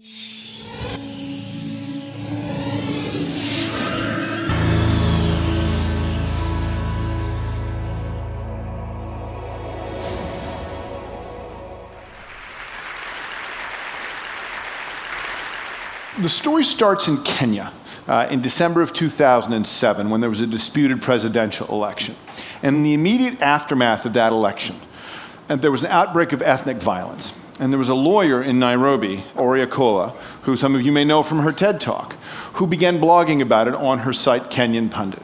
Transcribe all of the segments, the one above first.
The story starts in Kenya in December of 2007 when there was a disputed presidential election. And in the immediate aftermath of that election, there was an outbreak of ethnic violence. And there was a lawyer in Nairobi, Okola, who some of you may know from her TED Talk, who began blogging about it on her site Kenyan Pundit.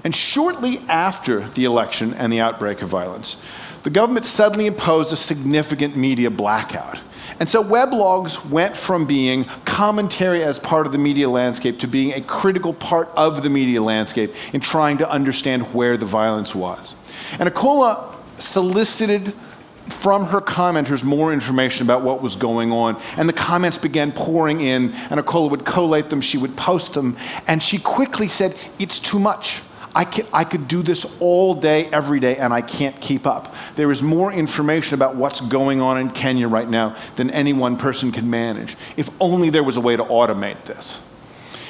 And shortly after the election and the outbreak of violence, the government suddenly imposed a significant media blackout. And so weblogs went from being commentary as part of the media landscape to being a critical part of the media landscape in trying to understand where the violence was. And Okola solicited from her commenters more information about what was going on, and the comments began pouring in, and Okola would collate them, she would post them, and she quickly said, "It's too much. I could do this all day, every day, and I can't keep up. There is more information about what's going on in Kenya right now than any one person can manage. If only there was a way to automate this."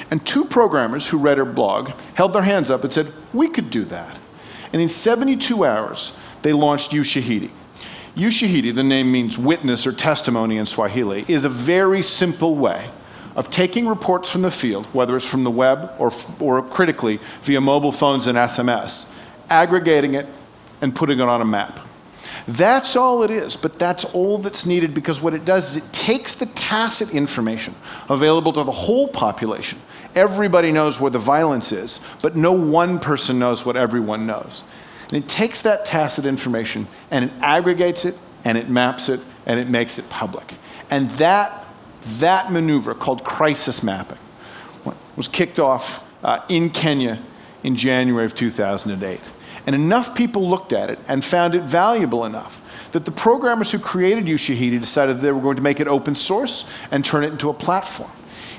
And two programmers who read her blog held their hands up and said, "We could do that." And in 72 hours, they launched Ushahidi. Ushahidi, the name means witness or testimony in Swahili, is a very simple way of taking reports from the field, whether it's from the web or critically via mobile phones and SMS, aggregating it and putting it on a map. That's all it is, but that's all that's needed, because what it does is it takes the tacit information available to the whole population. Everybody knows where the violence is, but no one person knows what everyone knows. And it takes that tacit information and it aggregates it and it maps it and it makes it public. And that maneuver, called crisis mapping, was kicked off in Kenya in January of 2008. And enough people looked at it and found it valuable enough that the programmers who created Ushahidi decided they were going to make it open source and turn it into a platform.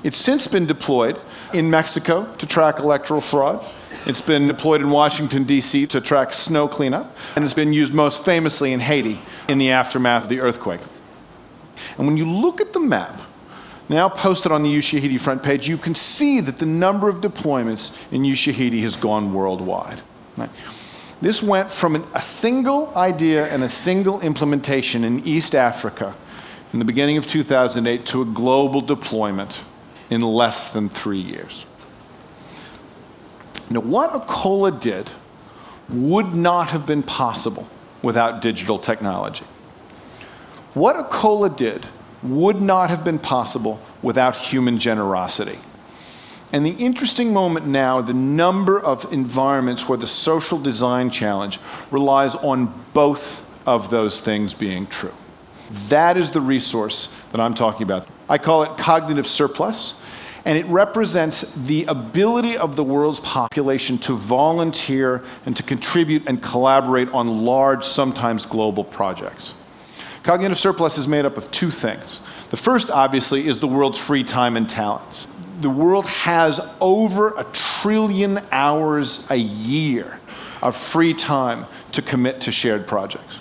It's since been deployed in Mexico to track electoral fraud. It's been deployed in Washington, D.C. to track snow cleanup. And it's been used most famously in Haiti in the aftermath of the earthquake. And when you look at the map, now posted on the Ushahidi front page, you can see that the number of deployments in Ushahidi has gone worldwide. Right? This went from a single idea and a single implementation in East Africa in the beginning of 2008 to a global deployment in less than 3 years. Now, what Okola did would not have been possible without digital technology. What Okola did would not have been possible without human generosity. And the interesting moment now, the number of environments where the social design challenge relies on both of those things being true. That is the resource that I'm talking about. I call it cognitive surplus, and it represents the ability of the world's population to volunteer and to contribute and collaborate on large, sometimes global projects. Cognitive surplus is made up of two things. The first, obviously, is the world's free time and talents. The world has over 1 trillion hours a year of free time to commit to shared projects.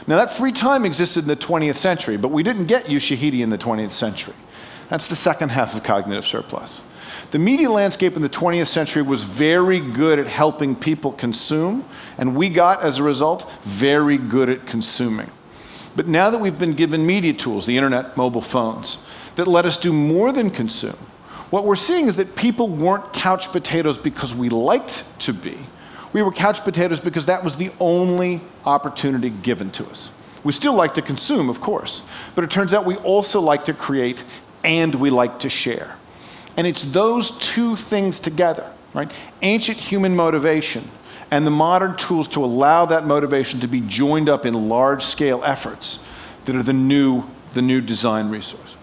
Now, that free time existed in the 20th century, but we didn't get Ushahidi in the 20th century. That's the second half of cognitive surplus. The media landscape in the 20th century was very good at helping people consume, and we got, as a result, very good at consuming. But now that we've been given media tools, the internet, mobile phones, that let us do more than consume, what we're seeing is that people weren't couch potatoes because we liked to be. We were couch potatoes because that was the only opportunity given to us. We still like to consume, of course, but it turns out we also like to create and we like to share. And it's those two things together, right? Ancient human motivation and the modern tools to allow that motivation to be joined up in large-scale efforts that are the new design resource.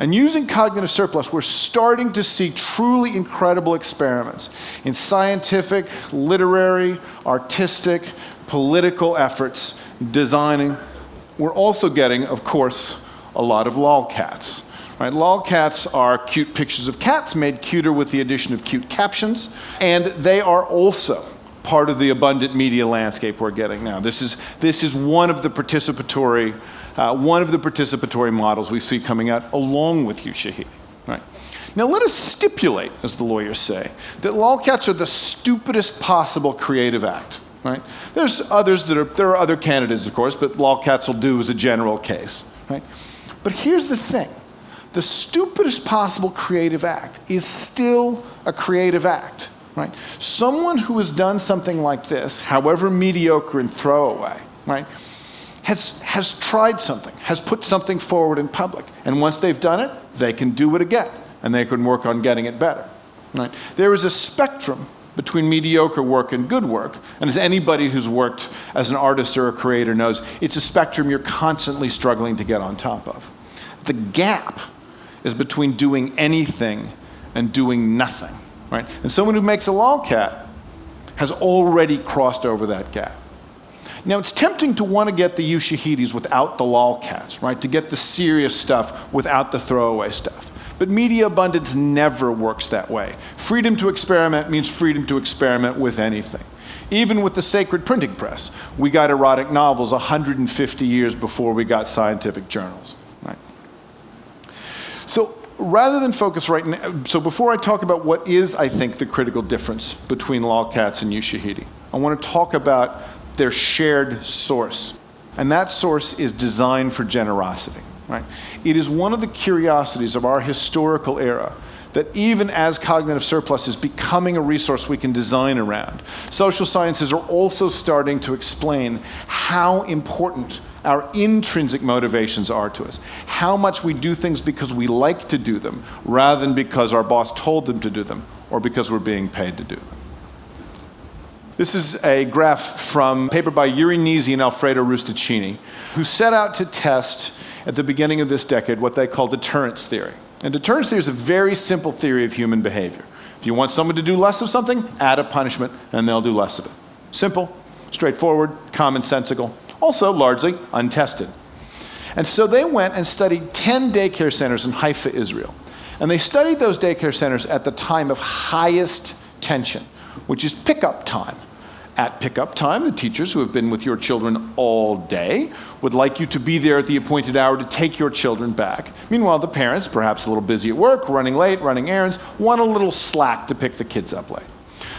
And using cognitive surplus, we're starting to see truly incredible experiments in scientific, literary, artistic, political efforts, designing. We're also getting, of course, a lot of LOLcats. Right? LOLcats are cute pictures of cats made cuter with the addition of cute captions, and they are also part of the abundant media landscape we're getting now. This is one of the participatory one of the participatory models we see coming out along with Ushahidi. Right? Now let us stipulate, as the lawyers say, that LOLcats are the stupidest possible creative act. Right? There's others there are other candidates, of course, but LOLcats will do as a general case. Right? But here's the thing. The stupidest possible creative act is still a creative act. Right? Someone who has done something like this, however mediocre and throwaway, right, has tried something, has put something forward in public. And once they've done it, they can do it again. And they can work on getting it better. Right? There is a spectrum between mediocre work and good work. And as anybody who's worked as an artist or a creator knows, it's a spectrum you're constantly struggling to get on top of. The gap is between doing anything and doing nothing. Right? And someone who makes a LOLcat has already crossed over that gap. Now, it's tempting to want to get the Ushahidis without the LOLcats, right? To get the serious stuff without the throwaway stuff. But media abundance never works that way. Freedom to experiment means freedom to experiment with anything. Even with the sacred printing press, we got erotic novels 150 years before we got scientific journals, right? So rather than focus right now, so before I talk about what is, I think, the critical difference between LOLcats and Ushahidi, I want to talk about their shared source. And that source is design for generosity. Right? It is one of the curiosities of our historical era that even as cognitive surplus is becoming a resource we can design around, social sciences are also starting to explain how important our intrinsic motivations are to us. How much we do things because we like to do them rather than because our boss told them to do them or because we're being paid to do them. This is a graph from a paper by Yuri Nisi and Alfredo Rustaccini, who set out to test at the beginning of this decade what they call deterrence theory. And deterrence theory is a very simple theory of human behavior. If you want someone to do less of something, add a punishment and they'll do less of it. Simple, straightforward, commonsensical, also largely untested. And so they went and studied 10 daycare centers in Haifa, Israel. And they studied those daycare centers at the time of highest tension, which is pickup time. At pickup time, the teachers who have been with your children all day would like you to be there at the appointed hour to take your children back. Meanwhile, the parents, perhaps a little busy at work, running late, running errands, want a little slack to pick the kids up late.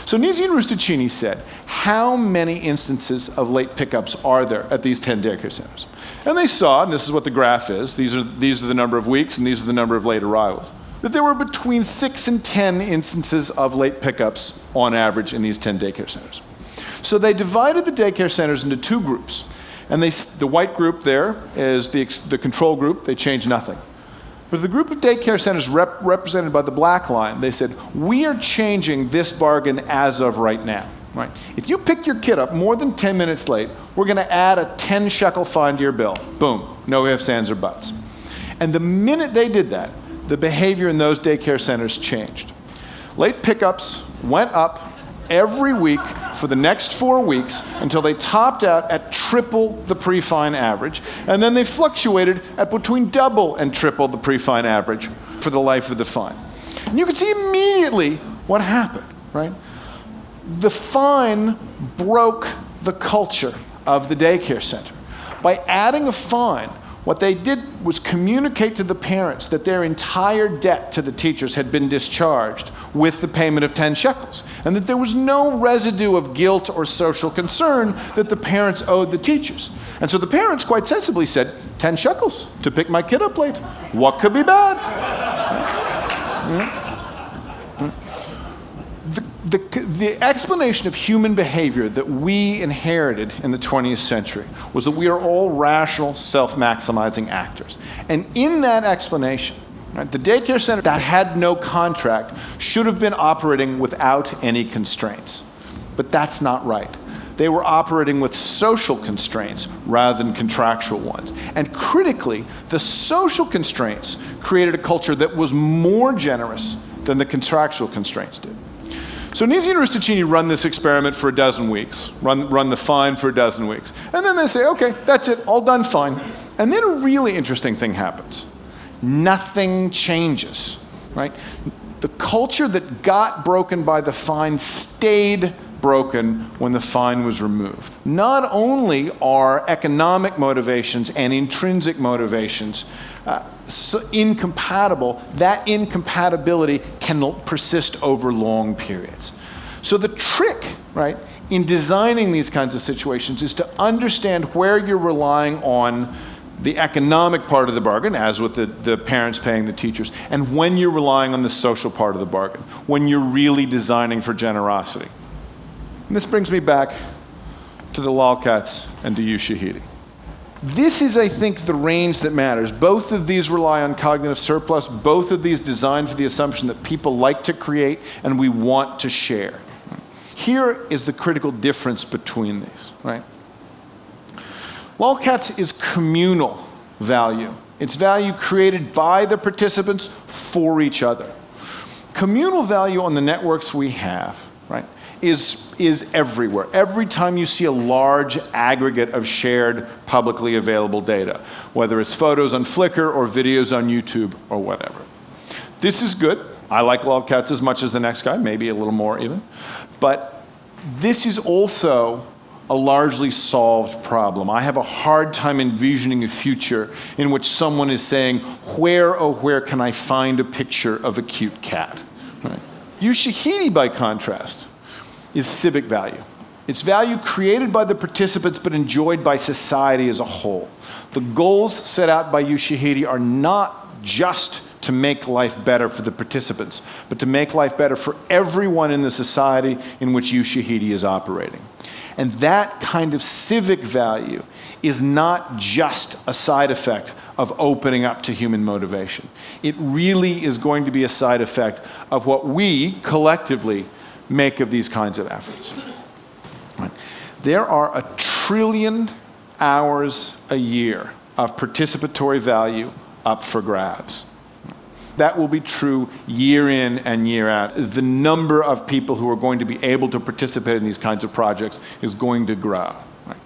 So Nisi and Rustaccini said, how many instances of late pickups are there at these 10 daycare centers? And they saw, and this is what the graph is, these are the number of weeks and these are the number of late arrivals, that there were between 6 and 10 instances of late pickups on average in these 10 daycare centers. So they divided the daycare centers into two groups. And the white group there is the control group. They changed nothing. But the group of daycare centers represented by the black line, they said, we are changing this bargain as of right now. Right? If you pick your kid up more than 10 minutes late, we're going to add a 10 shekel fine to your bill. Boom. No ifs, ands, or buts. And the minute they did that, the behavior in those daycare centers changed. Late pickups went up every week for the next 4 weeks until they topped out at triple the pre-fine average, and then they fluctuated at between double and triple the pre-fine average for the life of the fine. And you can see immediately what happened, right? The fine broke the culture of the daycare center. By adding a fine, what they did was communicate to the parents that their entire debt to the teachers had been discharged with the payment of 10 shekels, and that there was no residue of guilt or social concern that the parents owed the teachers. And so the parents quite sensibly said, 10 shekels to pick my kid up late. What could be bad? The explanation of human behavior that we inherited in the 20th century was that we are all rational, self-maximizing actors. And in that explanation, right, the daycare center that had no contract should have been operating without any constraints. But that's not right. They were operating with social constraints rather than contractual ones. And critically, the social constraints created a culture that was more generous than the contractual constraints did. So Nisi and Rustaccini run this experiment for 12 weeks, run the fine for 12 weeks. And then they say, okay, that's it, all done, fine. And then a really interesting thing happens. Nothing changes, right? The culture that got broken by the fine stayed broken when the fine was removed. Not only are economic motivations and intrinsic motivations incompatible, that incompatibility can persist over long periods. So the trick, right, in designing these kinds of situations is to understand where you're relying on the economic part of the bargain, as with the parents paying the teachers, and when you're relying on the social part of the bargain, when you're really designing for generosity. And this brings me back to the LOLcats and to Ushahidi. This is, I think, the range that matters. Both of these rely on cognitive surplus. Both of these design for the assumption that people like to create and we want to share. Here is the critical difference between these, right? LOLcats is communal value. It's value created by the participants for each other. Communal value on the networks we have, right, is everywhere. Every time you see a large aggregate of shared publicly available data, whether it's photos on Flickr or videos on YouTube or whatever. This is good. I like LOLcats as much as the next guy, maybe a little more even. But this is also a largely solved problem. I have a hard time envisioning a future in which someone is saying, where, oh, where can I find a picture of a cute cat? Right. Ushahidi, by contrast, is civic value. It's value created by the participants but enjoyed by society as a whole. The goals set out by Ushahidi are not just to make life better for the participants, but to make life better for everyone in the society in which Ushahidi is operating. And that kind of civic value is not just a side effect of opening up to human motivation. It really is going to be a side effect of what we collectively make of these kinds of efforts. There are 1 trillion hours a year of participatory value up for grabs. That will be true year in and year out. The number of people who are going to be able to participate in these kinds of projects is going to grow. Right?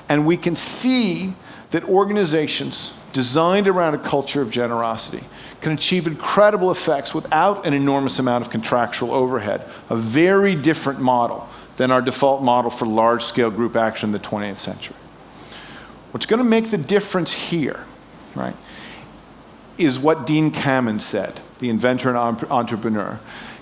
And we can see that organizations designed around a culture of generosity can achieve incredible effects without an enormous amount of contractual overhead, a very different model than our default model for large-scale group action in the 20th century. What's going to make the difference here, right, is what Dean Kamen said, the inventor and entrepreneur.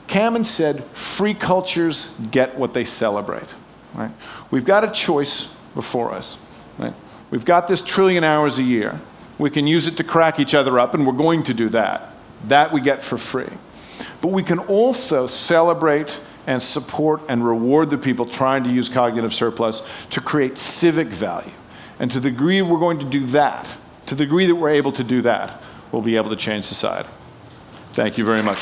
Kamen said, free cultures get what they celebrate. Right? We've got a choice before us. Right? We've got this 1 trillion hours a year. We can use it to crack each other up, and we're going to do that. That we get for free. But we can also celebrate and support and reward the people trying to use cognitive surplus to create civic value. And to the degree we're going to do that, to the degree that we're able to do that, we'll be able to change society. Thank you very much.